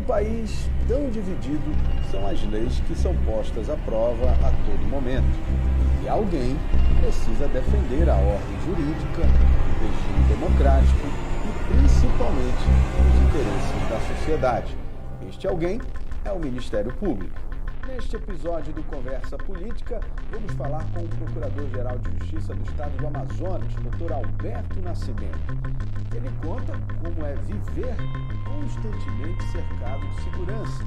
Num país tão dividido, são as leis que são postas à prova a todo momento. E alguém precisa defender a ordem jurídica, o regime democrático e, principalmente, os interesses da sociedade. Este alguém é o Ministério Público. Neste episódio do Conversa Política, vamos falar com o Procurador-Geral de Justiça do Estado do Amazonas, Dr. Alberto Nascimento. Ele conta como é viver constantemente cercado de segurança,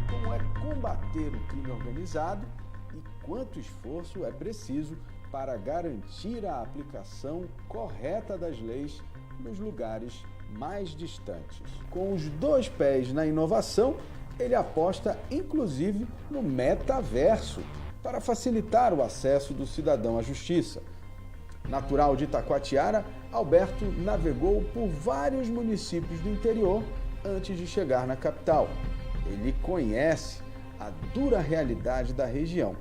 como é combater o crime organizado e quanto esforço é preciso para garantir a aplicação correta das leis nos lugares mais distantes. Com os dois pés na inovação, ele aposta inclusive no metaverso para facilitar o acesso do cidadão à justiça. Natural de Itacoatiara, Alberto navegou por vários municípios do interior antes de chegar na capital. Ele conhece a dura realidade da região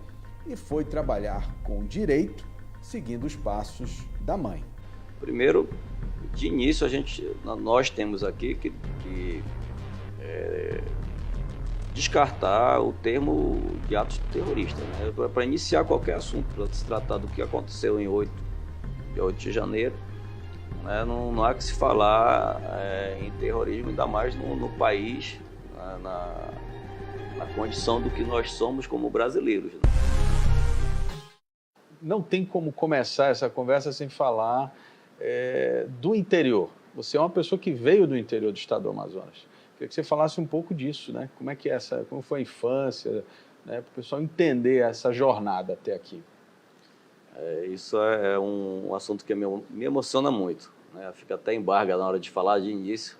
e foi trabalhar com direito, seguindo os passos da mãe. Primeiro, de início, nós temos aqui que descartar o termo de atos terroristas, né? Para iniciar qualquer assunto, para se tratar do que aconteceu em 8 de janeiro, né? Não há que se falar em terrorismo, ainda mais no país, na condição do que nós somos como brasileiros, né? Não tem como começar essa conversa sem falar do interior. Você é uma pessoa que veio do interior do estado do Amazonas. Queria que você falasse um pouco disso, né? Como é que como foi a infância, né? Para o pessoal entender essa jornada até aqui. Isso é um assunto que me emociona muito, né? Fica até embarga na hora de falar de início.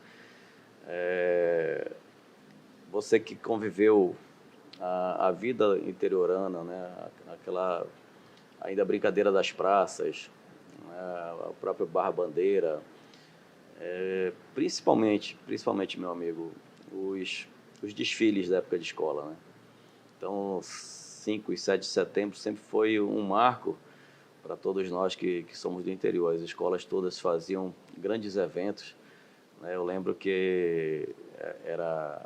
Você que conviveu a vida interiorana, né? Aquela ainda brincadeira das praças, né? O próprio Barra Bandeira, principalmente, meu amigo, os desfiles da época de escola, né? Então, 5 e 7 de setembro sempre foi um marco para todos nós que somos do interior. As escolas todas faziam grandes eventos, né? Eu lembro que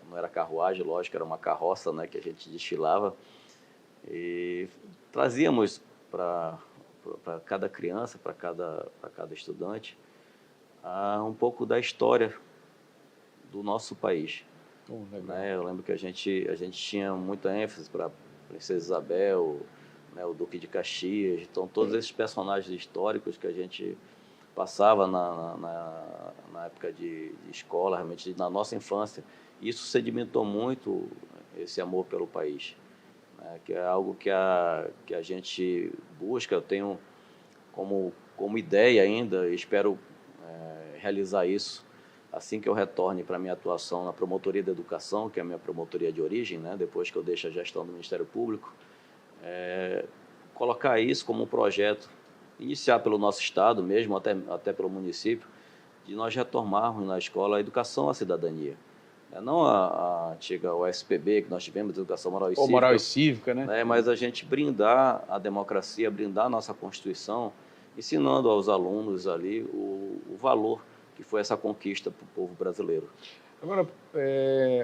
não era carruagem, lógico, era uma carroça, né, que a gente desfilava e trazíamos para cada criança, para cada estudante, um pouco da história do nosso país. Né? Eu lembro que a gente tinha muita ênfase para a Princesa Isabel, né, o Duque de Caxias, então todos esses personagens históricos que a gente passava na época de escola, realmente na nossa infância. Isso sedimentou muito esse amor pelo país, né, que é algo que a gente busca. Eu tenho como ideia ainda, e espero realizar isso assim que eu retorne para a minha atuação na Promotoria da Educação, que é a minha promotoria de origem, né, depois que eu deixo a gestão do Ministério Público, colocar isso como um projeto, iniciar pelo nosso estado mesmo, até pelo município, de nós retomarmos na escola a educação à cidadania. Não a antiga OSPB, que nós tivemos, Educação Moral e Cívica. Ou Moral e Cívica, né? Mas a gente brindar a democracia, brindar a nossa Constituição, ensinando aos alunos ali o valor que foi essa conquista para o povo brasileiro. Agora,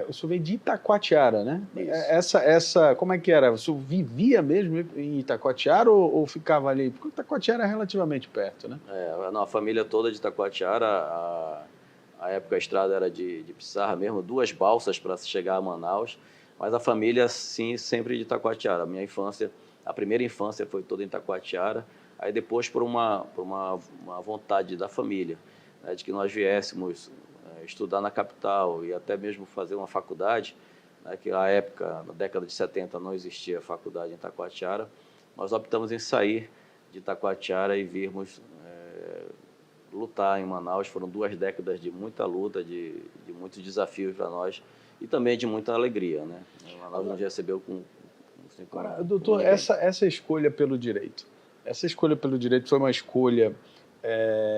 o senhor veio de Itacoatiara, né? Isso. Como é que era? O senhor vivia mesmo em Itacoatiara ou ficava ali? Porque Itacoatiara é relativamente perto, né? A família toda de Itacoatiara, a época a estrada era de Pissarra mesmo, 2 balsas para chegar a Manaus, mas a família, sim, sempre de Itacoatiara. A primeira infância foi toda em Itacoatiara, aí depois por uma vontade da família, né, de que nós viéssemos estudar na capital e até mesmo fazer uma faculdade, né, que na época, na década de 70, não existia faculdade em Itacoatiara. Nós optamos em sair de Itacoatiara e virmos lutar em Manaus. Foram 2 décadas de muita luta, de muitos desafios para nós e também de muita alegria, né? Manaus nos recebeu com doutor, essa escolha pelo direito, foi uma escolha,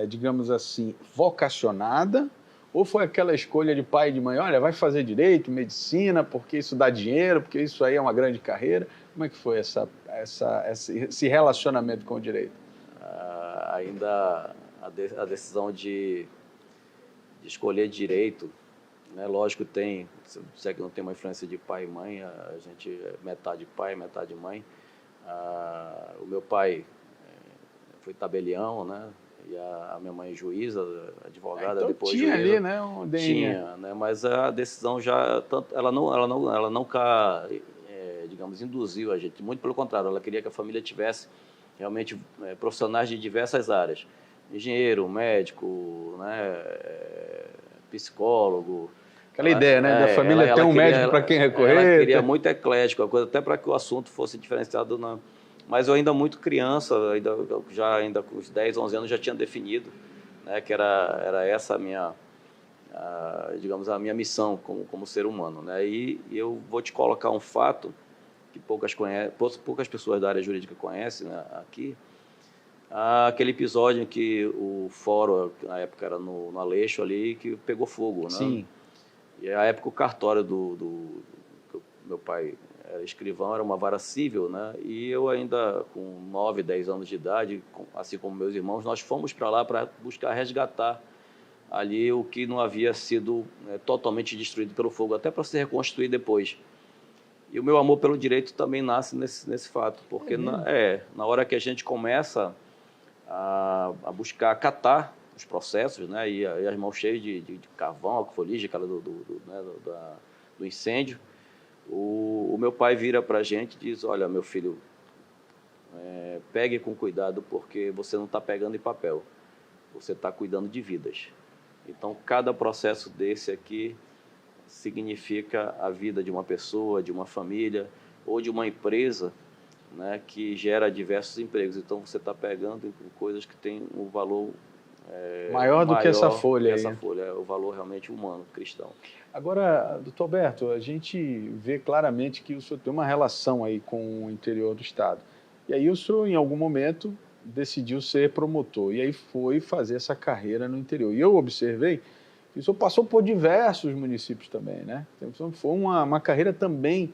digamos assim, vocacionada, ou foi aquela escolha de pai e de mãe, olha, vai fazer direito, medicina, porque isso dá dinheiro, porque isso aí é uma grande carreira? Como é que foi esse relacionamento com o direito? Ainda a decisão de escolher direito, né? Lógico que tem, se é que não tem uma influência de pai e mãe, a gente é metade pai, metade mãe. O meu pai foi tabelião, né? E a minha mãe juíza, advogada, Então depois tinha juíza. ali, né, um DNA. Tinha, né? Mas a decisão já, tanto, ela nunca, digamos, induziu a gente. Muito pelo contrário, ela queria que a família tivesse realmente profissionais de diversas áreas. Engenheiro, médico, né? Psicólogo. Aquela ideia, né, da família ter um médico para quem recorrer. Ela queria muito eclético, a coisa, até para que o assunto fosse diferenciado. Mas eu ainda muito criança, ainda com uns 10, 11 anos, já tinha definido, né, que era essa a minha, digamos, a minha missão como ser humano. Né? E eu vou te colocar um fato que poucas pessoas da área jurídica conhecem, né, aqui. Aquele episódio em que o fórum, na época era no Aleixo ali, que pegou fogo. Né? Sim. E a época o cartório do meu pai era escrivão, era uma vara cível, né? E eu ainda com 9, 10 anos de idade, assim como meus irmãos, nós fomos para lá para buscar resgatar ali o que não havia sido totalmente destruído pelo fogo, até para se reconstruir depois. E o meu amor pelo direito também nasce nesse fato, porque na hora que a gente começa a buscar acatar os processos, né, e as mãos cheias de carvão, alcofoligem, aquela do incêndio, o meu pai vira para a gente e diz: olha, meu filho, pegue com cuidado, porque você não está pegando em papel, você está cuidando de vidas. Então, cada processo desse aqui significa a vida de uma pessoa, de uma família ou de uma empresa, né, que gera diversos empregos. Então, você está pegando em coisas que têm um valor maior do que essa folha. Essa folha é o valor realmente humano, cristão. Agora, doutor Alberto, a gente vê claramente que o senhor tem uma relação aí com o interior do estado. E aí o senhor, em algum momento, decidiu ser promotor. E aí foi fazer essa carreira no interior. E eu observei que o senhor passou por diversos municípios também, né? Então, foi uma carreira também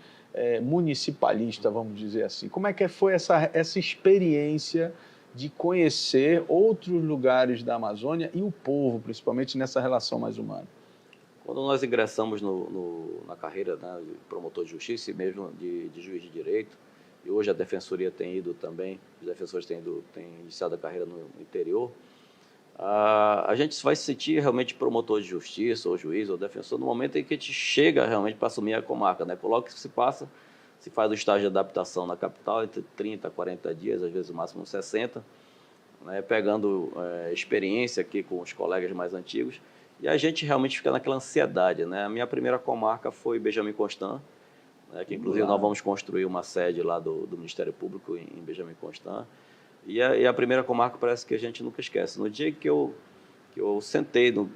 municipalista, vamos dizer assim. Como é que foi essa experiência de conhecer outros lugares da Amazônia e o povo, principalmente nessa relação mais humana? Quando nós ingressamos na carreira, né, de promotor de justiça e mesmo de juiz de direito, e hoje a defensoria tem ido também, os defensores têm iniciado a carreira no interior, a gente vai se sentir realmente promotor de justiça, ou juiz, ou defensor, no momento em que a gente chega realmente para assumir a comarca, né? Logo que se faz o estágio de adaptação na capital, entre 30 a 40 dias, às vezes o máximo 60, né? Pegando experiência aqui com os colegas mais antigos, e a gente realmente fica naquela ansiedade, né? A minha primeira comarca foi Benjamin Constant, né? Que inclusive nós vamos construir uma sede lá do Ministério Público em Benjamin Constant. E a primeira comarca parece que a gente nunca esquece. No dia que eu sentei no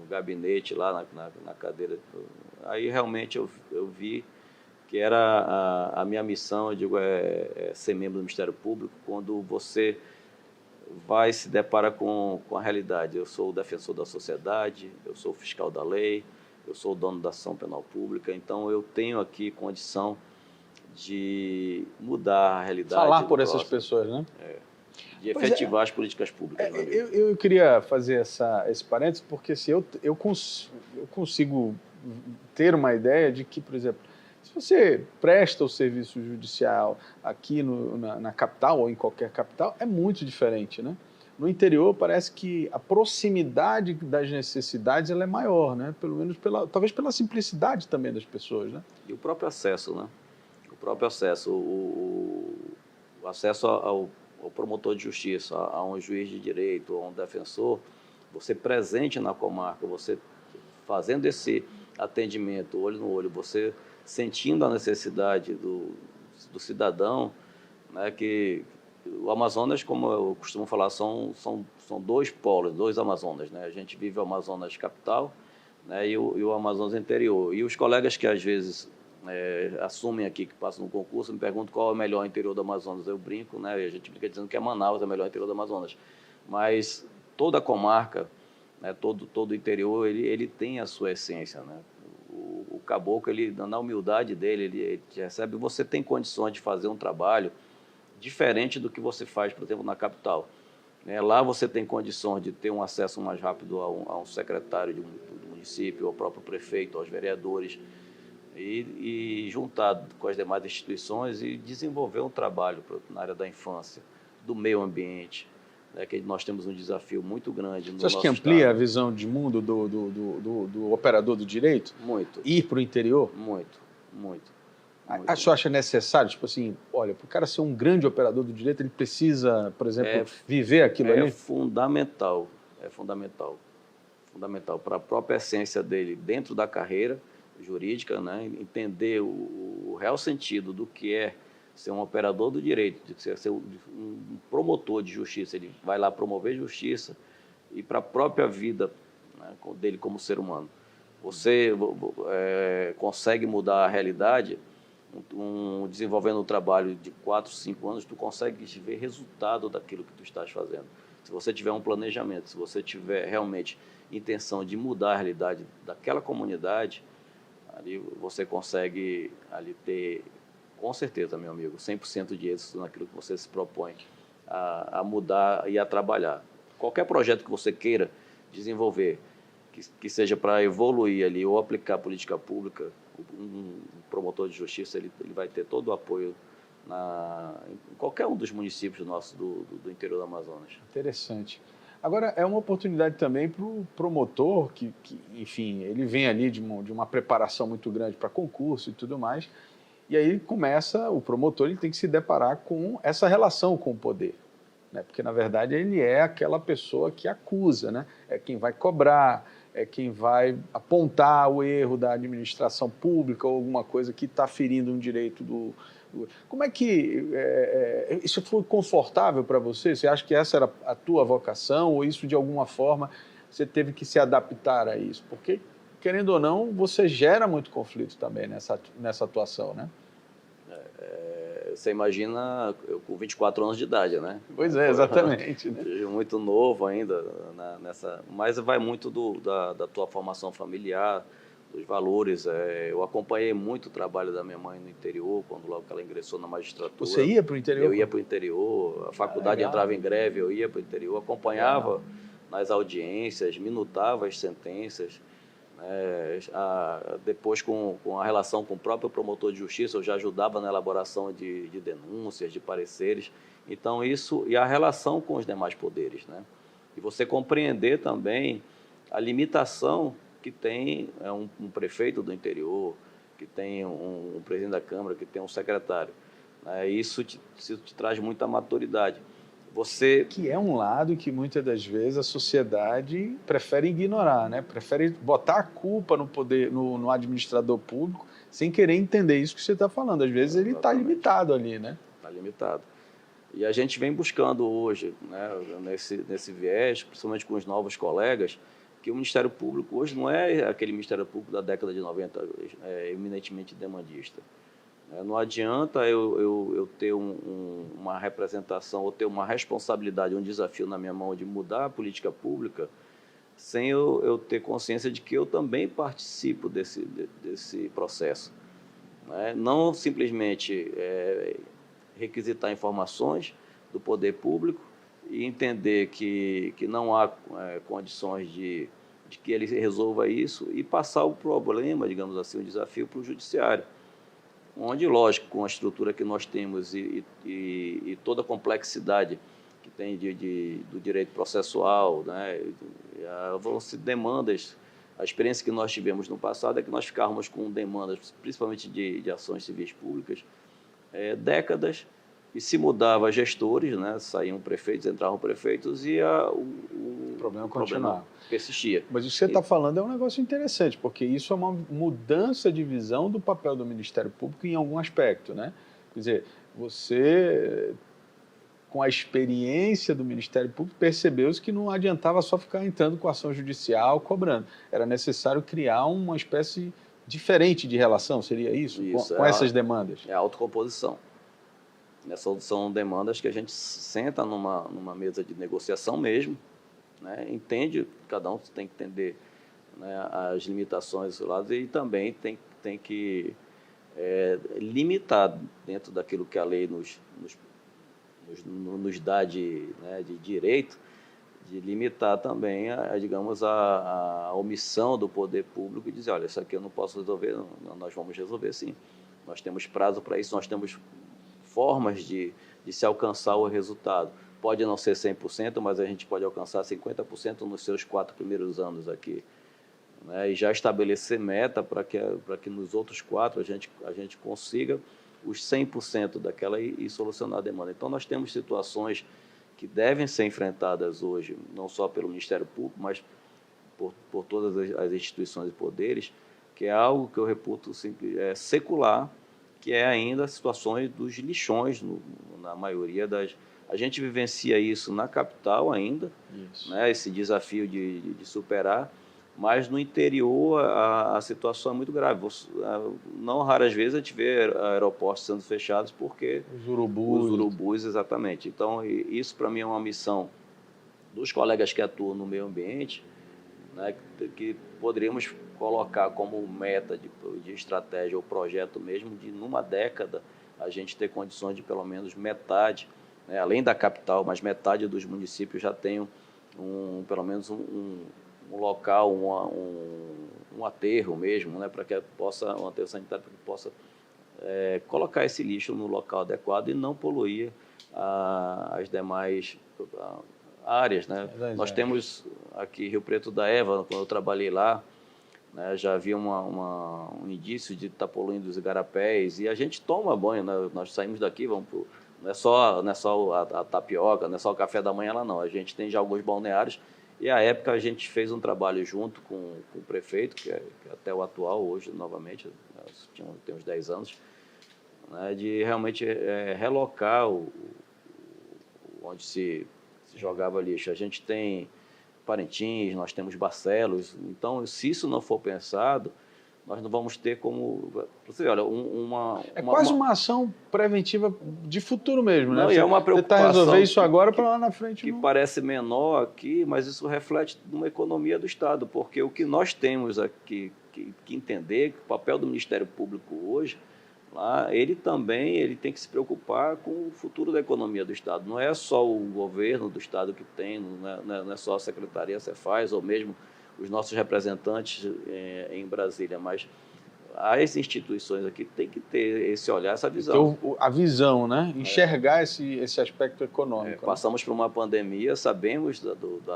gabinete lá, na cadeira, aí realmente eu vi que era a minha missão, eu digo, ser membro do Ministério Público, quando você vai se depara com a realidade. Eu sou o defensor da sociedade, eu sou o fiscal da lei, eu sou o dono da ação penal pública, então eu tenho aqui condição de mudar a realidade. Falar por essas pessoas, né? De efetivar as políticas públicas. Eu queria fazer esse parênteses, porque assim, eu consigo ter uma ideia de que, por exemplo, se você presta o serviço judicial aqui na capital ou em qualquer capital, é muito diferente, né? No interior parece que a proximidade das necessidades ela é maior, né? Pelo menos talvez pela simplicidade também das pessoas, né? E o próprio acesso, né? O próprio acesso, o acesso ao promotor de justiça, a um juiz de direito, a um defensor, você presente na comarca, você fazendo esse atendimento olho no olho, você sentindo a necessidade do cidadão, né, que o Amazonas, como eu costumo falar, são dois polos, dois Amazonas, né? A gente vive o Amazonas capital, né, e o Amazonas interior. E os colegas que às vezes assumem aqui, que passam no concurso, me perguntam qual é o melhor interior do Amazonas. Eu brinco, né, e a gente brinca dizendo que Manaus é o melhor interior do Amazonas. Mas toda a comarca, né, todo o interior, ele tem a sua essência, né? O caboclo, na humildade dele, ele recebe, você tem condições de fazer um trabalho diferente do que você faz, por exemplo, na capital. né? Lá você tem condições de ter um acesso mais rápido a um secretário do município, ao próprio prefeito, aos vereadores, e juntar com as demais instituições e desenvolver um trabalho na área da infância, do meio ambiente, né, que nós temos um desafio muito grande no Você acha nosso que amplia estado. a visão de mundo do operador do direito? Muito. Ir para o interior? Muito, muito. A senhora acha necessário, tipo assim, olha, para o cara ser um grande operador do direito, ele precisa, por exemplo, viver aquilo ali? É fundamental, fundamental para a própria essência dele dentro da carreira jurídica, né? Entender o real sentido do que é ser um operador do direito, de ser um promotor de justiça. Ele vai lá promover justiça e para a própria vida, né, dele como ser humano. Você consegue mudar a realidade desenvolvendo um trabalho de 4, 5 anos, tu consegue ver resultado daquilo que tu estás fazendo. Se você tiver um planejamento, se você tiver realmente intenção de mudar a realidade daquela comunidade, ali você consegue ali ter, com certeza, meu amigo, 100% de êxito naquilo que você se propõe a mudar e a trabalhar. Qualquer projeto que você queira desenvolver, que seja para evoluir ali ou aplicar política pública, um promotor de justiça ele vai ter todo o apoio em qualquer um dos municípios nossos do interior do Amazonas. Interessante. Agora, é uma oportunidade também para o promotor, que, enfim, ele vem ali de uma preparação muito grande para concurso e tudo mais, e aí o promotor ele tem que se deparar com essa relação com o poder, né? Porque, na verdade, ele é aquela pessoa que acusa, né? É quem vai cobrar, é quem vai apontar o erro da administração pública ou alguma coisa que está ferindo um direito Como é que isso foi confortável para você? Você acha que essa era a tua vocação ou isso, de alguma forma, você teve que se adaptar a isso? Porque, querendo ou não, você gera muito conflito também nessa atuação, né? Você imagina eu com 24 anos de idade, né? Pois é, exatamente. Né? Muito novo ainda, mas vai muito da tua formação familiar, dos valores. Eu acompanhei muito o trabalho da minha mãe no interior, quando logo que ela ingressou na magistratura. Você ia para o interior? Eu ia para o interior, a faculdade entrava em greve, eu ia para o interior, acompanhava nas audiências, minutava as sentenças. Depois, com a relação com o próprio promotor de justiça, eu já ajudava na elaboração de denúncias, de pareceres. Então, isso e a relação com os demais poderes, né? E você compreender também a limitação que tem um prefeito do interior, que tem um presidente da Câmara, que tem um secretário. Isso te traz muita maturidade. Que é um lado que muitas das vezes a sociedade prefere ignorar, né? Prefere botar a culpa no poder, no administrador público, sem querer entender isso que você está falando. Às vezes ele está limitado ali, né? Está limitado. E a gente vem buscando hoje, né, nesse viés, principalmente com os novos colegas, que o Ministério Público hoje não é aquele Ministério Público da década de 90, eminentemente demandista. Não adianta eu ter uma representação ou ter uma responsabilidade, um desafio na minha mão de mudar a política pública sem eu ter consciência de que eu também participo desse processo. Não simplesmente requisitar informações do poder público e entender que não há condições de que ele resolva isso e passar o problema, digamos assim, o desafio para o judiciário. Onde, lógico, com a estrutura que nós temos e toda a complexidade que tem do direito processual, né, vão ser demandas. A experiência que nós tivemos no passado é que nós ficávamos com demandas, principalmente de ações civis públicas, décadas, e se mudava gestores, né, saíam prefeitos, entravam prefeitos e o problema persistia. Mas o que você está falando é um negócio interessante, porque isso é uma mudança de visão do papel do Ministério Público em algum aspecto, né? Quer dizer, você, com a experiência do Ministério Público, percebeu-se que não adiantava só ficar entrando com ação judicial, cobrando. Era necessário criar uma espécie diferente de relação, seria isso? Com essas demandas? É a autocomposição. São demandas que a gente senta numa mesa de negociação mesmo, né? Entende, cada um tem que entender, né, as limitações do lado e também tem que limitar dentro daquilo que a lei nos dá né, de direito, de limitar também, digamos, a omissão do poder público e dizer, olha, isso aqui eu não posso resolver, nós vamos resolver sim. Nós temos prazo para isso, nós temos formas de se alcançar o resultado. Pode não ser 100%, mas a gente pode alcançar 50% nos seus 4 primeiros anos aqui. Né? E já estabelecer meta para que nos outros 4 a gente consiga os 100% daquela e solucionar a demanda. Então, nós temos situações que devem ser enfrentadas hoje, não só pelo Ministério Público, mas por todas as instituições e poderes, que é algo que eu reputo secular, que é ainda as situações dos lixões, na maioria das... A gente vivencia isso na capital ainda, né, esse desafio de superar, mas no interior a situação é muito grave. Não raras vezes a gente vê aeroportos sendo fechados porque... Os urubus, exatamente. Então, isso para mim é uma missão dos colegas que atuam no meio ambiente, né, que poderíamos colocar como meta de estratégia ou projeto mesmo, de numa década a gente ter condições de pelo menos metade, né, além da capital, mas metade dos municípios já tenham pelo menos um local, um aterro mesmo, né, para que possa, um aterro sanitário, para que possa colocar esse lixo no local adequado e não poluir as demais áreas, né? Nós temos aqui Rio Preto da Eva, quando eu trabalhei lá, né, já havia um indício de estar poluindo os igarapés, e a gente toma banho, né? Nós saímos daqui, não é só a tapioca, não é só o café da manhã lá, não. A gente tem já alguns balneários, e à época a gente fez um trabalho junto com o prefeito, que é até o atual, hoje, novamente, tem uns 10 anos, né, de realmente relocar onde se jogava lixo. A gente tem Parintins, nós temos Barcelos, então, se isso não for pensado, nós não vamos ter como... Você olha, quase uma ação preventiva de futuro mesmo, né? Não, e é uma preocupação tentar resolver isso agora para lá na frente. Que parece menor aqui, mas isso reflete numa economia do Estado, porque o que nós temos aqui que entender, que o papel do Ministério Público hoje, lá, ele tem que se preocupar com o futuro da economia do Estado. Não é só o governo do Estado que tem, não é só a Secretaria Cefaz ou mesmo os nossos representantes em Brasília, mas as instituições aqui têm que ter esse olhar, essa visão. Então, a visão, né? Enxergar esse aspecto econômico. Passamos por uma pandemia, sabemos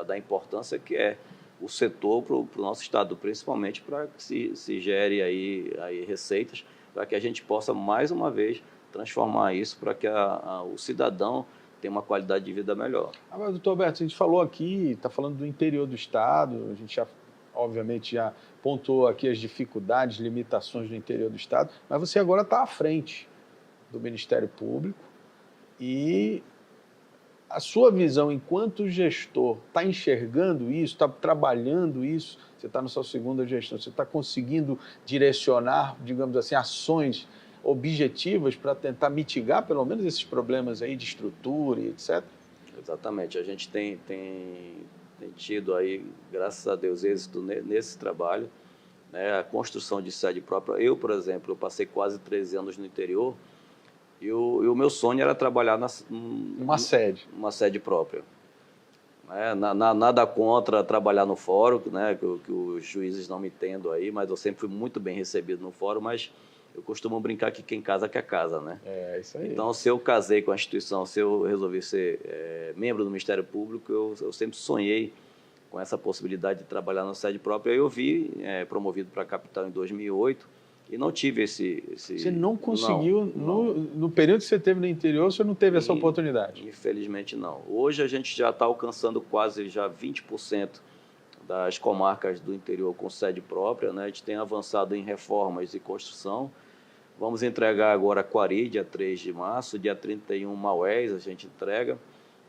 da importância que é o setor para o nosso Estado, principalmente para que se gere aí receitas, para que a gente possa, mais uma vez, transformar isso para que o cidadão tenha uma qualidade de vida melhor. Agora, doutor Alberto, a gente falou aqui, está falando do interior do Estado, a gente obviamente já pontuou aqui as dificuldades, limitações do interior do Estado, mas você agora está à frente do Ministério Público e a sua visão enquanto gestor está enxergando isso, está trabalhando isso, você está na sua segunda gestão, você está conseguindo direcionar, digamos assim, ações objetivas para tentar mitigar pelo menos esses problemas aí de estrutura e etc? Exatamente, a gente tem tido aí, graças a Deus, êxito nesse trabalho, né? A construção de sede própria. Eu, por exemplo, eu passei quase 13 anos no interior e o meu sonho era trabalhar uma sede própria. Nada contra trabalhar no fórum, né? Que os juízes não me entendam aí, mas eu sempre fui muito bem recebido no fórum, mas eu costumo brincar que quem casa quer casa, né? É, isso aí. Então, se eu casei com a instituição, se eu resolvi ser membro do Ministério Público, eu sempre sonhei com essa possibilidade de trabalhar na sede própria. Eu vi promovido para a capital em 2008 e não tive esse... Você não conseguiu, no período que você teve no interior, você não teve essa oportunidade? Infelizmente, não. Hoje a gente já está alcançando quase já 20% das comarcas do interior com sede própria, né? A gente tem avançado em reformas e construção. Vamos entregar agora Quari, dia 3 de março, dia 31 Maués, a gente entrega.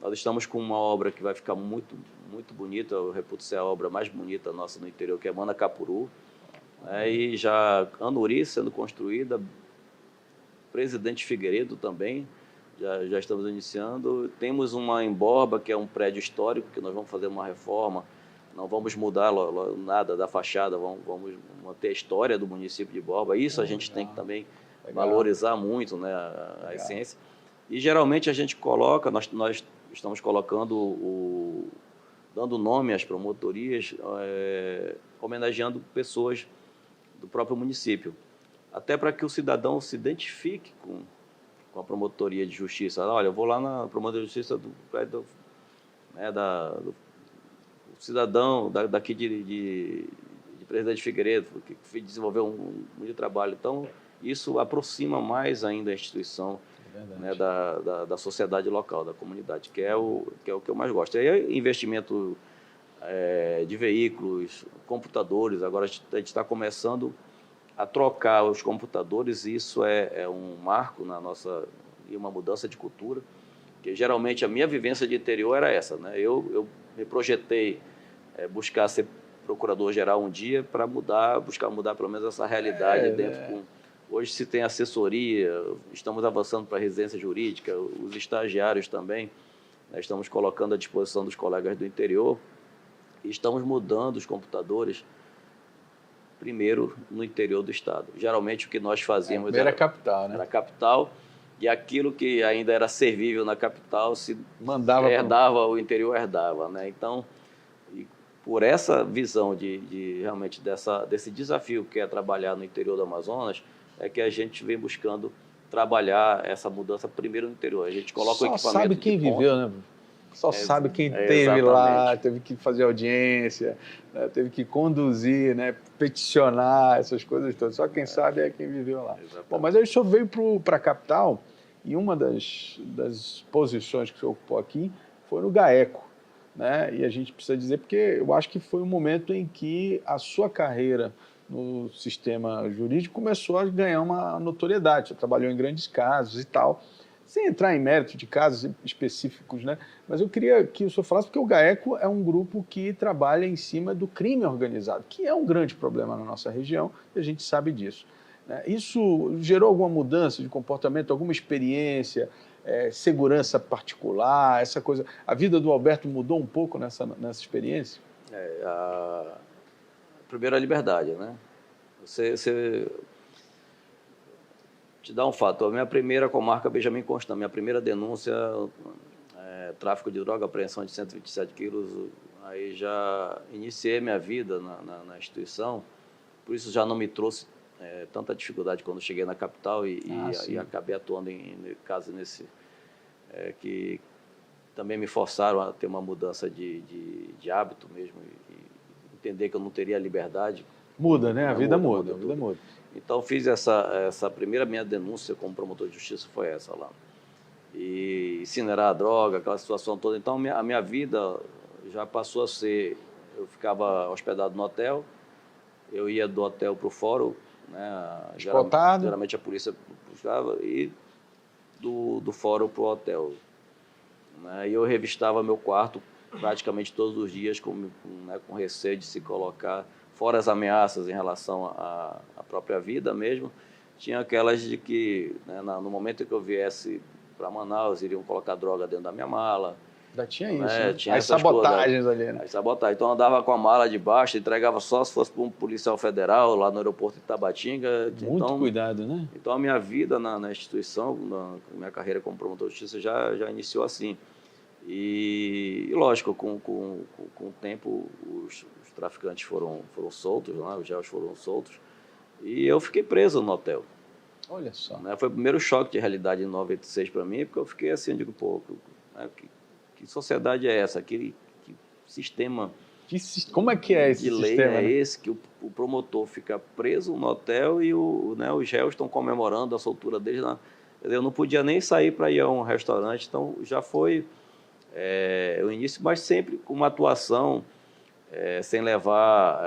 Nós estamos com uma obra que vai ficar muito, muito bonita, eu reputo ser a obra mais bonita nossa no interior, que é Manacapuru. E já Anuri sendo construída, Presidente Figueiredo também, já estamos iniciando. Temos uma em Borba, que é um prédio histórico, que nós vamos fazer uma reforma. Não vamos mudar nada da fachada, vamos manter a história do município de Borba. Isso a gente tem que também valorizar muito, né, a essência. E geralmente a gente coloca, nós estamos colocando, dando nome às promotorias, homenageando pessoas do próprio município, até para que o cidadão se identifique com a promotoria de justiça. Olha, eu vou lá na promotoria de justiça do cidadão daqui de Presidente Figueiredo, que desenvolveu muito trabalho. Então, isso aproxima mais ainda a instituição, né, da sociedade local, da comunidade, que é o que eu mais gosto. E aí, investimento de veículos, computadores. Agora a gente está começando a trocar os computadores, e isso é um marco e uma mudança de cultura, que geralmente a minha vivência de interior era essa, né? Eu me projetei buscar ser procurador-geral um dia para buscar mudar pelo menos essa realidade dentro. Hoje se tem assessoria, estamos avançando para a residência jurídica, os estagiários também, né, estamos colocando à disposição dos colegas do interior e estamos mudando os computadores primeiro no interior do estado. Geralmente o que nós fazíamos era capital, né? Era capital, e aquilo que ainda era servível na capital se mandava o interior herdava, né? Então, por essa visão realmente desse desafio que é trabalhar no interior do Amazonas, é que a gente vem buscando trabalhar essa mudança primeiro no interior. A gente coloca o equipamento. Só sabe quem viveu, né? Só sabe quem teve lá, teve que fazer audiência, né? Teve que conduzir, né? Peticionar, essas coisas todas. Só quem sabe é quem viveu lá. Bom, mas aí o senhor veio para a capital e uma das posições que o senhor ocupou aqui foi no GAECO, né? E a gente precisa dizer, porque eu acho que foi um momento em que a sua carreira no sistema jurídico começou a ganhar uma notoriedade. Você trabalhou em grandes casos e tal, sem entrar em mérito de casos específicos, né? Mas eu queria que o senhor falasse, porque o GAECO é um grupo que trabalha em cima do crime organizado, que é um grande problema na nossa região, e a gente sabe disso, né? Isso gerou alguma mudança de comportamento, alguma experiência, segurança particular, essa coisa? A vida do Alberto mudou um pouco nessa experiência? Primeiro, a liberdade, né? Você te dá um fato. A minha primeira comarca, Benjamin Constant, minha primeira denúncia, tráfico de droga, apreensão de 127 quilos, aí já iniciei minha vida na instituição, por isso já não me trouxe tanta dificuldade quando cheguei na capital e acabei atuando em casos que também me forçaram a ter uma mudança de hábito mesmo, e entender que eu não teria liberdade. Muda, né? A vida muda. Então, fiz essa primeira minha denúncia como promotor de justiça, foi essa lá. E incinerar a droga, aquela situação toda. Então, a minha vida já passou a ser... Eu ficava hospedado no hotel, eu ia do hotel para o fórum, né? Geralmente a polícia buscava, e do fórum para o hotel, né? E eu revistava meu quarto praticamente todos os dias com receio de se colocar, fora as ameaças em relação à própria vida mesmo. Tinha aquelas de que, né, no momento em que eu viesse para Manaus, iriam colocar droga dentro da minha mala. Já tinha isso, né? Tinha as sabotagens ali, né? As sabotagens. Então, eu andava com a mala de baixo, entregava só se fosse para um policial federal, lá no aeroporto de Tabatinga. Muito cuidado, né? Então, a minha vida na instituição, minha carreira como promotor de justiça já iniciou assim. E lógico, com o tempo, os traficantes foram soltos, né? Os réus foram soltos, e eu fiquei preso no hotel. Olha só. Né? Foi o primeiro choque de realidade em 96 para mim, porque eu fiquei assim, digo, pô, que sociedade é essa? Que sistema como é que é esse de lei sistema, é né? esse, que o promotor fica preso no hotel e os réus estão comemorando a soltura deles. Eu não podia nem sair para ir a um restaurante, então já foi o início, mas sempre com uma atuação sem levar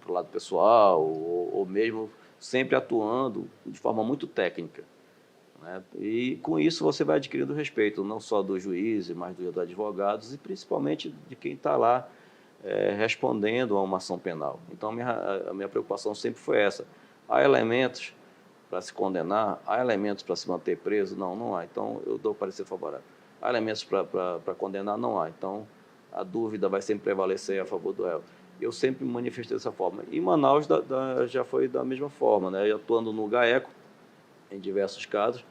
para o lado pessoal, ou mesmo sempre atuando de forma muito técnica, né? E com isso você vai adquirindo respeito, não só dos juízes, mas dos advogados e principalmente de quem está lá respondendo a uma ação penal. Então a minha preocupação sempre foi essa. Há elementos para se condenar, há elementos para se manter preso? Não há. Então eu dou parecer favorável. Há elementos para condenar? Não há. Então, a dúvida vai sempre prevalecer a favor do réu. Eu sempre me manifestei dessa forma. E Manaus já foi da mesma forma, né? Eu atuando no GAECO, em diversos casos,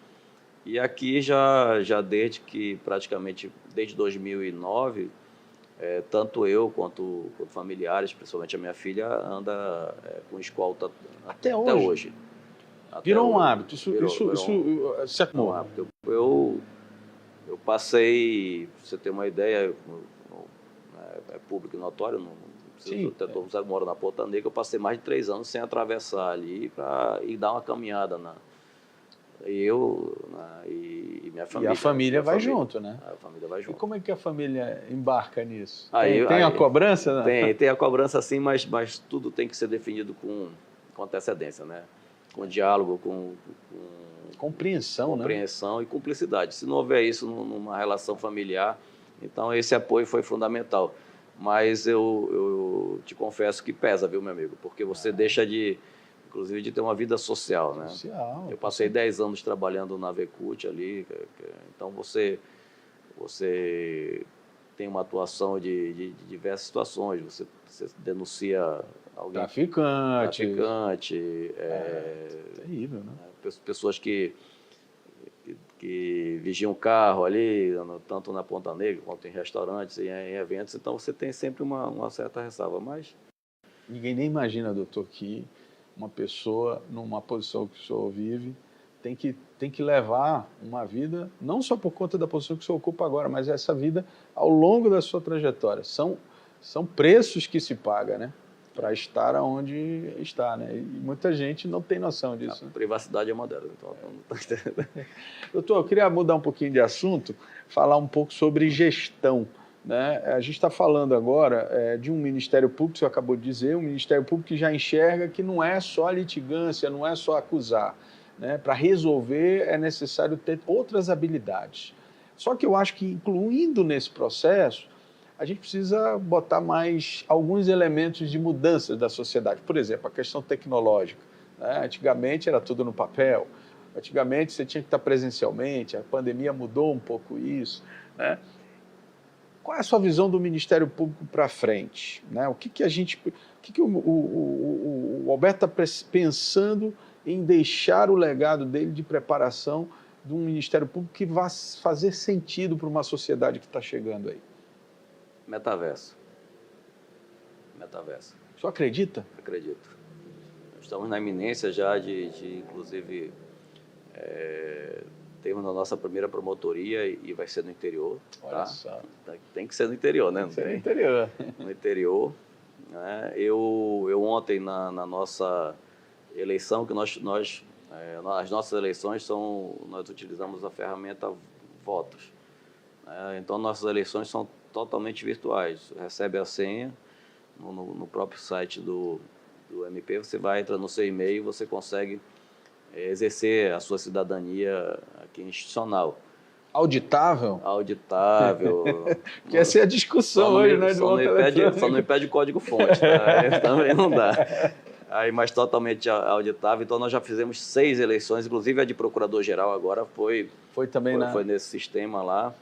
E aqui já praticamente desde 2009, tanto eu quanto familiares, principalmente a minha filha, anda com escolta Até hoje. Virou um hábito, isso se acumulou. Um hábito. Eu passei, pra você ter uma ideia, é público e notório, não preciso, todo mundo sabe que mora na Ponta Negra, eu passei mais de 3 anos sem atravessar ali e dar uma caminhada e minha família. E a família vai junto, né? A família vai junto. E como é que a família embarca nisso? Tem a cobrança? Né? Tem a cobrança sim, mas tudo tem que ser definido com antecedência, né? Com diálogo, com compreensão, e cumplicidade. Se não houver isso numa relação familiar, então esse apoio foi fundamental. Mas eu te confesso que pesa, viu, meu amigo? Porque você deixa inclusive, de ter uma vida social, né? Eu passei 10 anos trabalhando na Vecult ali, então você tem uma atuação de diversas situações, você denuncia alguém... Traficante. Terrível, né? Pessoas que vigiam o carro ali, tanto na Ponta Negra quanto em restaurantes e em eventos, então você tem sempre uma certa ressalva, mas... Ninguém nem imagina, doutor, que uma pessoa numa posição que o senhor vive tem que levar uma vida, não só por conta da posição que o senhor ocupa agora, mas essa vida ao longo da sua trajetória. São preços que se paga, né? Para estar onde está, né? E muita gente não tem noção disso. A privacidade é uma delas. Então, doutor, eu queria mudar um pouquinho de assunto, falar um pouco sobre gestão. Né? A gente está falando agora de um Ministério Público, você acabou de dizer, um Ministério Público que já enxerga que não é só litigância, não é só acusar. Né? Para resolver é necessário ter outras habilidades. Só que eu acho que, incluindo nesse processo, a gente precisa botar mais alguns elementos de mudança da sociedade. Por exemplo, a questão tecnológica. Né? Antigamente era tudo no papel, antigamente você tinha que estar presencialmente, a pandemia mudou um pouco isso. Né? Qual é a sua visão do Ministério Público para frente? Né? O que o Alberto está pensando em deixar o legado dele de preparação de um Ministério Público que vá fazer sentido para uma sociedade que está chegando aí? Metaverso. O senhor acredita? Acredito. Estamos na iminência já inclusive, temos a nossa primeira promotoria e vai ser no interior. Olha só. Tem que ser no interior, né? Tem que ser no interior. No interior. Né? Eu ontem, na nossa eleição, que as nossas eleições nós utilizamos a ferramenta Votos. Né? Então, nossas eleições são totalmente virtuais. Você recebe a senha no próprio site do MP, você entra no seu e-mail, você consegue exercer a sua cidadania aqui institucional. Auditável? Auditável. Que essa é a discussão hoje, né? Só não impede código-fonte, tá? Também não dá. Mas totalmente auditável. Então, nós já fizemos 6 eleições, inclusive a de procurador-geral agora foi nesse sistema lá.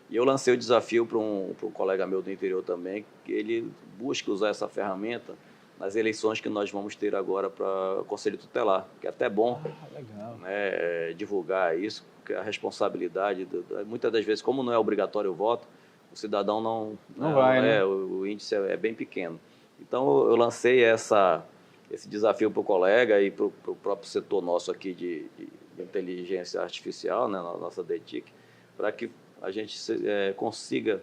E eu lancei o desafio para um colega meu do interior também, que ele busque usar essa ferramenta nas eleições que nós vamos ter agora para o Conselho Tutelar, que é até bom legal. Né, divulgar isso, porque a responsabilidade, muitas das vezes, como não é obrigatório o voto, o cidadão não vai, né? O índice é bem pequeno. Então, eu lancei esse desafio para o colega e para o próprio setor nosso aqui de inteligência artificial, né, na nossa DETIC, para que a gente consiga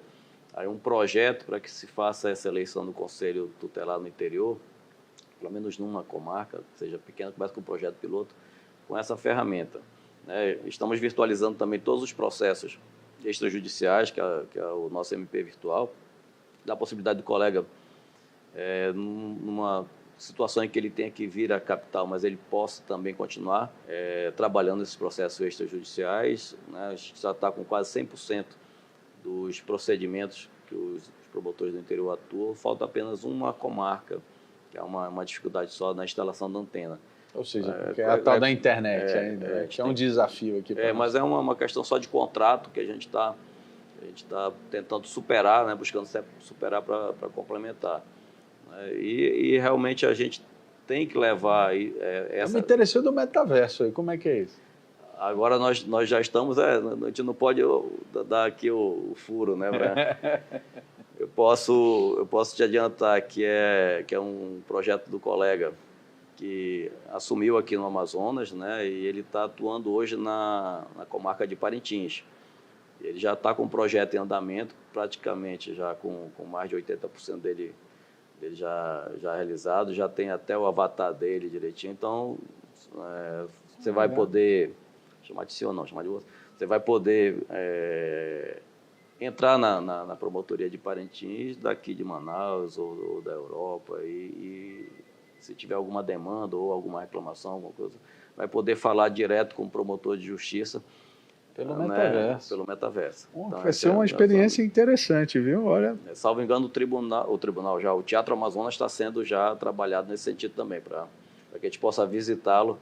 aí um projeto para que se faça essa eleição do Conselho Tutelar no interior, pelo menos numa comarca, seja pequena, começa com um projeto piloto, com essa ferramenta. Né? Estamos virtualizando também todos os processos extrajudiciais, que é o nosso MP virtual, dá a possibilidade do colega, numa situação em que ele tenha que vir à capital, mas ele possa também continuar trabalhando nesses processos extrajudiciais. Né? A gente já está com quase 100% dos procedimentos que os promotores do interior atuam. Falta apenas uma comarca, que é uma dificuldade só na instalação da antena. Ou seja, porque é a tal da internet ainda, que é um desafio aqui. Mas é uma questão só de contrato que a gente está tentando superar, né? Buscando superar para complementar. E realmente a gente tem que levar... Eu me interessei do metaverso aí, como é que é isso? Agora nós já estamos, a gente não pode dar aqui o furo, né? Eu posso te adiantar que é um projeto do colega que assumiu aqui no Amazonas, né? E ele está atuando hoje na comarca de Parintins. Ele já está com o projeto em andamento, praticamente já com mais de 80% dele já realizado, já tem até o avatar dele direitinho. Então, você vai poder, chamar de si ou não, chamar de você, você vai poder entrar na promotoria de Parintins, daqui de Manaus ou da Europa, e se tiver alguma demanda ou alguma reclamação, alguma coisa, vai poder falar direto com o promotor de justiça. Pelo metaverso. Pelo metaverso. Então, vai ser uma experiência interessante, viu? Olha. Salvo engano, o Teatro Amazonas está sendo já trabalhado nesse sentido também, para que a gente possa visitá-lo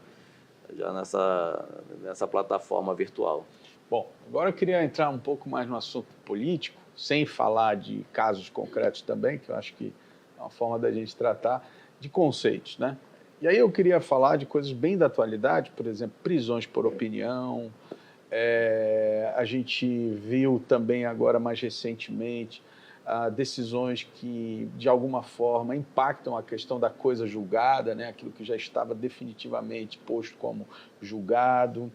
já nessa plataforma virtual. Bom, agora eu queria entrar um pouco mais no assunto político, sem falar de casos concretos também, que eu acho que é uma forma da gente tratar de conceitos, né? E aí eu queria falar de coisas bem da atualidade, por exemplo, prisões por opinião. A gente viu também agora mais recentemente decisões que de alguma forma impactam a questão da coisa julgada, né? Aquilo que já estava definitivamente posto como julgado,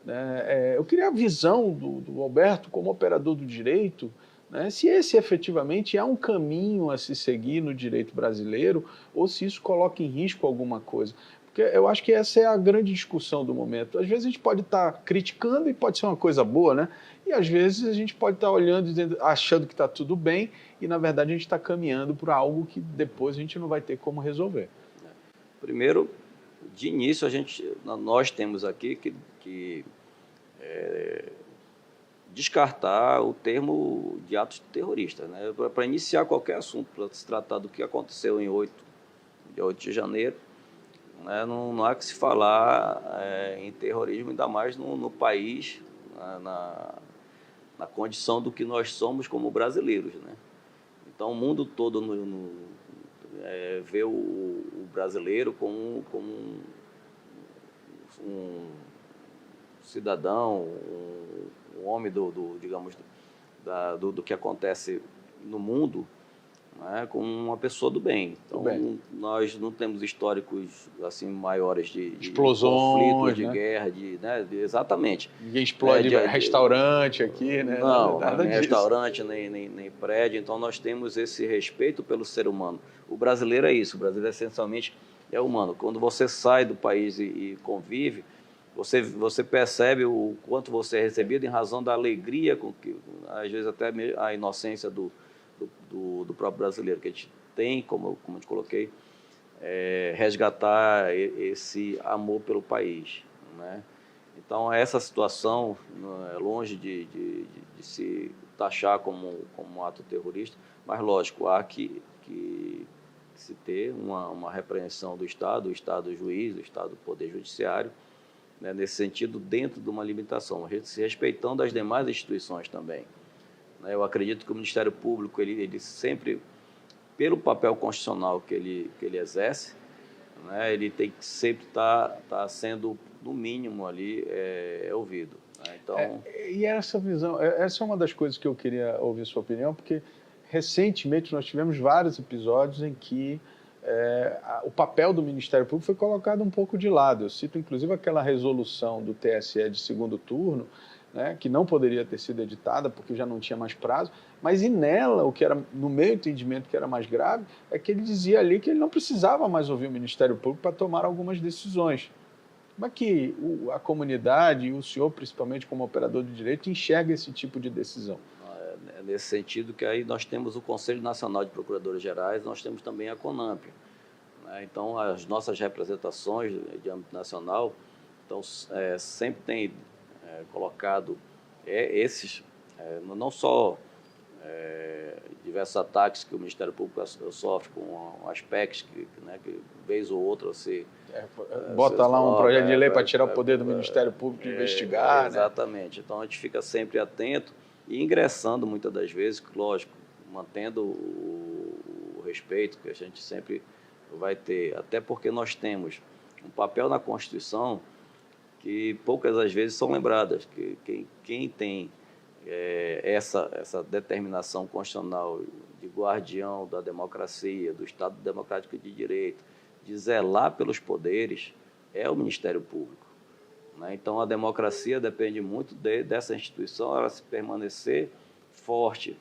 né? Eu queria a visão do Alberto como operador do direito, né? Se esse efetivamente é um caminho a se seguir no direito brasileiro ou se isso coloca em risco alguma coisa. Porque eu acho que essa é a grande discussão do momento. Às vezes a gente pode estar criticando e pode ser uma coisa boa, né? E às vezes a gente pode estar olhando, achando que está tudo bem e, na verdade, a gente está caminhando para algo que depois a gente não vai ter como resolver. Primeiro, de início, nós temos aqui que descartar o termo de atos terroristas, né? Para iniciar qualquer assunto, para se tratar do que aconteceu dia 8 de janeiro, né? Não há que se falar em terrorismo, ainda mais no país, na condição do que nós somos como brasileiros, né? Então, o mundo todo vê o brasileiro como um cidadão, um homem digamos, do que acontece no mundo, né, como uma pessoa do bem. Então, nós não temos históricos assim maiores de explosões, conflitos, de né? guerra, exatamente. Ninguém explode restaurante aqui, né? Não, nada nem disso. Restaurante, nem prédio. Então, nós temos esse respeito pelo ser humano. O brasileiro é isso, o brasileiro essencialmente é humano. Quando você sai do país e convive, você percebe o quanto você é recebido em razão da alegria, com que, às vezes até a inocência do próprio brasileiro, que a gente tem, como eu te coloquei, resgatar esse amor pelo país, né? Então, essa situação é longe de se taxar como um ato terrorista, mas, lógico, há que se ter uma repreensão do Estado, o Estado juiz, o Estado Poder Judiciário, né, nesse sentido, dentro de uma limitação, se respeitando as demais instituições também. Eu acredito que o Ministério Público, ele sempre, pelo papel constitucional que ele exerce, né, ele tem que sempre estar sendo, no mínimo, ali ouvido, né? Então... E essa visão, essa é uma das coisas que eu queria ouvir sua opinião, porque recentemente nós tivemos vários episódios em que o papel do Ministério Público foi colocado um pouco de lado. Eu cito, inclusive, aquela resolução do TSE de segundo turno, né, que não poderia ter sido editada porque já não tinha mais prazo, mas e nela, o que era, no meu entendimento, que era mais grave, é que ele dizia ali que ele não precisava mais ouvir o Ministério Público para tomar algumas decisões. Como é que a comunidade e o senhor, principalmente como operador de direito, enxerga esse tipo de decisão? Nesse sentido que aí nós temos o Conselho Nacional de Procuradores Gerais, nós temos também a CONAMP, né? Então, as nossas representações de âmbito nacional sempre têm colocado esses, não só diversos ataques que o Ministério Público sofre com aspectos que vez ou outra se... Bota lá um projeto de lei para tirar o poder do Ministério Público de investigar. Exatamente. Né? Então, a gente fica sempre atento e ingressando, muitas das vezes, lógico, mantendo o respeito que a gente sempre vai ter, até porque nós temos um papel na Constituição que poucas das vezes são lembradas, que quem tem essa determinação constitucional de guardião da democracia, do Estado Democrático de Direito, de zelar pelos poderes, é o Ministério Público. Né? Então, a democracia depende muito dessa instituição, ela se permanecer forte.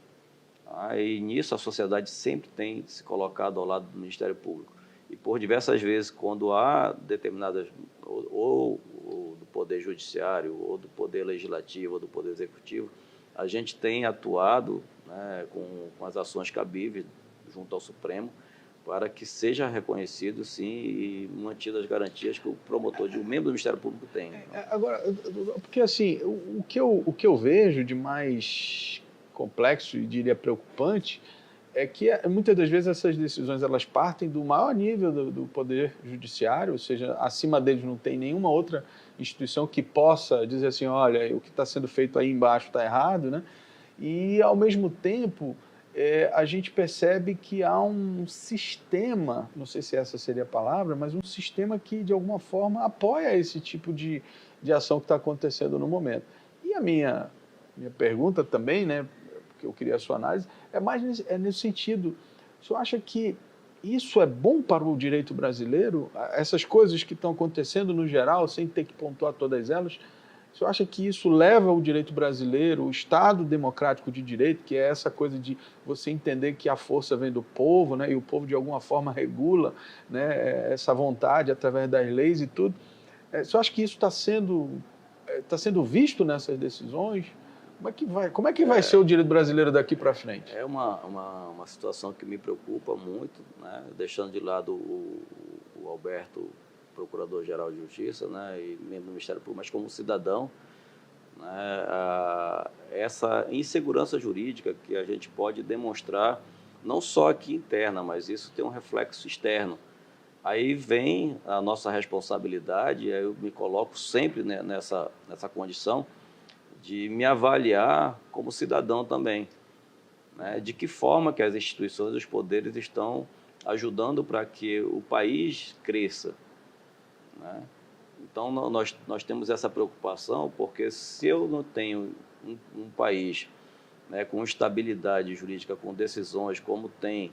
E nisso a sociedade sempre tem se colocado ao lado do Ministério Público. E por diversas vezes, quando há determinadas, ou do Poder Judiciário, ou do Poder Legislativo, ou do Poder Executivo, a gente tem atuado, né, com as ações cabíveis junto ao Supremo, para que seja reconhecido, sim, e mantidas as garantias que o promotor, o membro do Ministério Público tem. Agora, porque assim, o que eu vejo de mais complexo e diria preocupante é que muitas das vezes essas decisões elas partem do maior nível do Poder Judiciário, ou seja, acima deles não tem nenhuma outra instituição que possa dizer assim, olha, o que está sendo feito aí embaixo está errado, né? E, ao mesmo tempo, a gente percebe que há um sistema, não sei se essa seria a palavra, mas um sistema que, de alguma forma, apoia esse tipo de ação que está acontecendo no momento. E a minha pergunta também, né, que eu queria a sua análise, é mais nesse sentido. O senhor acha que isso é bom para o direito brasileiro? Essas coisas que estão acontecendo no geral, sem ter que pontuar todas elas, o senhor acha que isso leva o direito brasileiro, o Estado democrático de direito, que é essa coisa de você entender que a força vem do povo, né, e o povo de alguma forma regula, né, essa vontade através das leis e tudo, o senhor acha que isso está sendo visto nessas decisões? Como é que vai ser o direito brasileiro daqui para frente? É uma situação que me preocupa muito, né? Deixando de lado o Alberto, Procurador-Geral de Justiça, né? E membro do Ministério Público, mas como cidadão, né? Essa insegurança jurídica que a gente pode demonstrar, não só aqui interna, mas isso tem um reflexo externo. Aí vem a nossa responsabilidade, eu me coloco sempre nessa condição, de me avaliar como cidadão também, né? De que forma que as instituições e os poderes estão ajudando para que o país cresça, né? Então, nós temos essa preocupação, porque se eu não tenho um país, né, com estabilidade jurídica, com decisões, como tem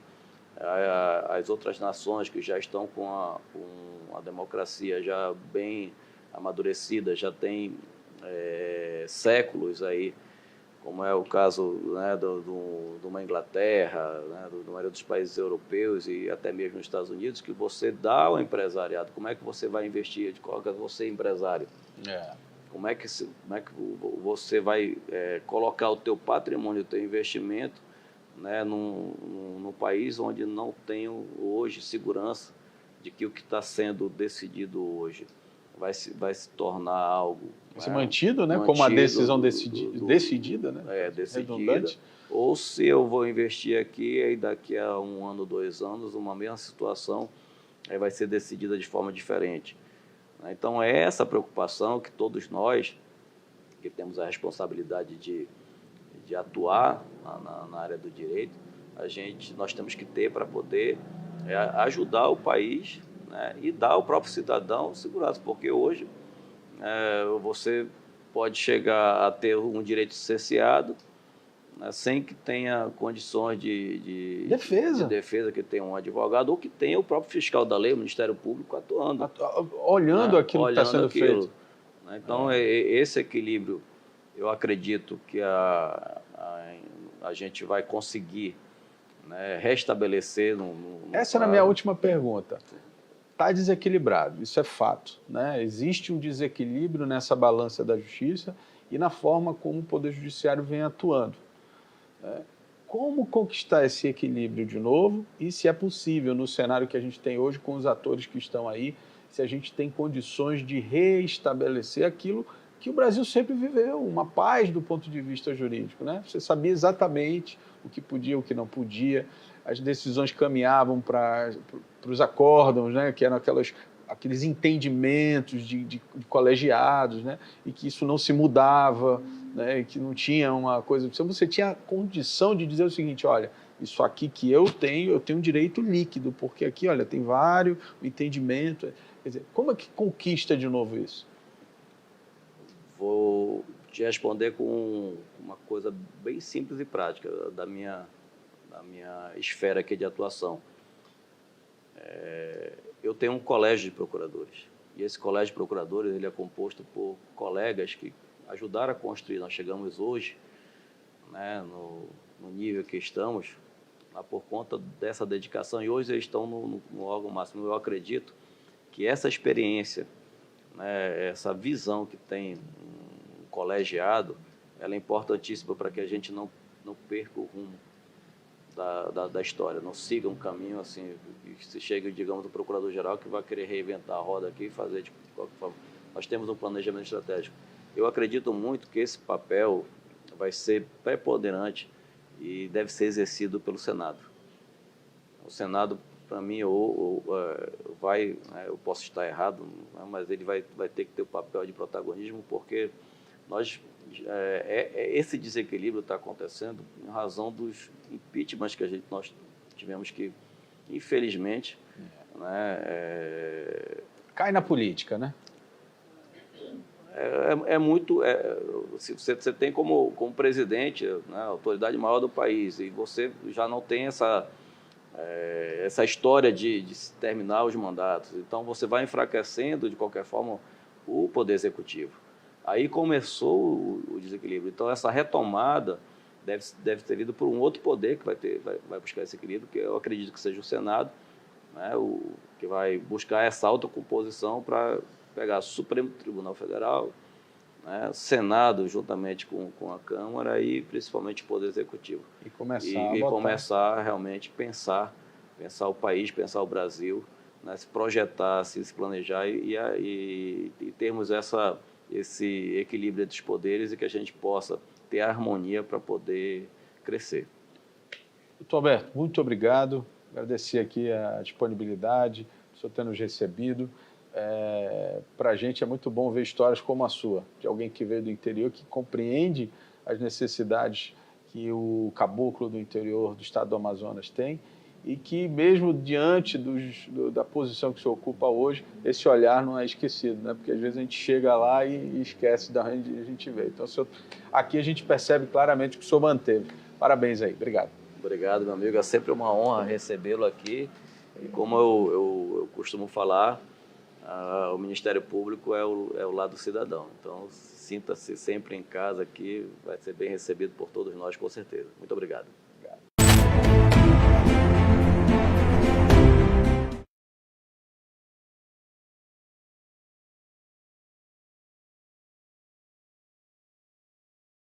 as outras nações que já estão com a democracia já bem amadurecida, já tem séculos aí, como é o caso, né, de uma Inglaterra, né, da maioria dos países europeus e até mesmo nos Estados Unidos, que você dá ao empresariado. Como é que você vai investir? De qual você é empresário? Como é que você vai colocar o teu patrimônio, o teu investimento, né, num país onde não tem hoje segurança de que o que está sendo decidido hoje vai se tornar algo... Vai ser mantido, né? Como a decisão decidida, né? Decidida. Ou se eu vou investir aqui e daqui a 1 ano, 2 anos, uma mesma situação vai ser decidida de forma diferente. Então, é essa preocupação que todos nós, que temos a responsabilidade de atuar na área do direito, nós temos que ter para poder ajudar o país, né, e dar ao próprio cidadão segurança, porque hoje você pode chegar a ter um direito cerceado, né, sem que tenha condições de defesa, que tenha um advogado ou que tenha o próprio fiscal da lei, o Ministério Público atuando. Olhando aquilo que está sendo feito. Né? Então, esse equilíbrio, eu acredito que a gente vai conseguir, né, restabelecer. Essa era a minha última pergunta. Está desequilibrado, isso é fato, né? Existe um desequilíbrio nessa balança da justiça e na forma como o Poder Judiciário vem atuando, né? Como conquistar esse equilíbrio de novo e se é possível no cenário que a gente tem hoje com os atores que estão aí, se a gente tem condições de reestabelecer aquilo que o Brasil sempre viveu, uma paz do ponto de vista jurídico, né? Você sabia exatamente o que podia, o que não podia, as decisões caminhavam para os acórdãos, né? Que eram aqueles entendimentos de colegiados, né? E que isso não se mudava, né? E que não tinha uma coisa... Você tinha a condição de dizer o seguinte, olha, isso aqui que eu tenho um direito líquido, porque aqui, olha, tem vários, o entendimento... Quer dizer, como é que conquista de novo isso? Vou te responder com uma coisa bem simples e prática da minha esfera aqui de atuação. Eu tenho um colégio de procuradores, e esse colégio de procuradores ele é composto por colegas que ajudaram a construir. Nós chegamos hoje, né, no nível que estamos, por conta dessa dedicação, e hoje eles estão no órgão máximo. Eu acredito que essa experiência, né, essa visão que tem um colegiado, ela é importantíssima para que a gente não perca o rumo da história, não siga um caminho assim, se chega, digamos, o procurador-geral que vai querer reinventar a roda aqui e fazer de qualquer forma. Nós temos um planejamento estratégico. Eu acredito muito que esse papel vai ser preponderante e deve ser exercido pelo Senado. O Senado, para mim, vai, né, eu posso estar errado, né, mas ele vai ter que ter o papel de protagonismo, porque esse desequilíbrio está acontecendo em razão dos impeachments que nós tivemos que, infelizmente, né, cai na política, né? Você tem como presidente, né, a autoridade maior do país, e você já não tem essa história de terminar os mandatos. Então, você vai enfraquecendo, de qualquer forma, o Poder Executivo. Aí começou o desequilíbrio. Então, essa retomada deve ter vindo por um outro poder que vai buscar esse equilíbrio, que eu acredito que seja o Senado, né, que vai buscar essa autocomposição para pegar o Supremo Tribunal Federal, né, Senado juntamente com a Câmara e principalmente o Poder Executivo. E começar a realmente pensar o país, pensar o Brasil, né, se projetar, se planejar e termos esse equilíbrio entre os poderes e que a gente possa ter harmonia para poder crescer. Doutor Alberto, muito obrigado. Agradecer aqui a disponibilidade, o senhor ter nos recebido. Para a gente é muito bom ver histórias como a sua, de alguém que veio do interior, que compreende as necessidades que o caboclo do interior do estado do Amazonas tem e que, mesmo diante da posição que o senhor ocupa hoje, esse olhar não é esquecido, né? Porque às vezes a gente chega lá e esquece de onde a gente veio. Então, aqui a gente percebe claramente que o senhor manteve. Parabéns aí, obrigado. Obrigado, meu amigo. É sempre uma honra recebê-lo aqui. E como eu costumo falar, o Ministério Público é o lado do cidadão. Então, sinta-se sempre em casa aqui, vai ser bem recebido por todos nós, com certeza. Muito obrigado.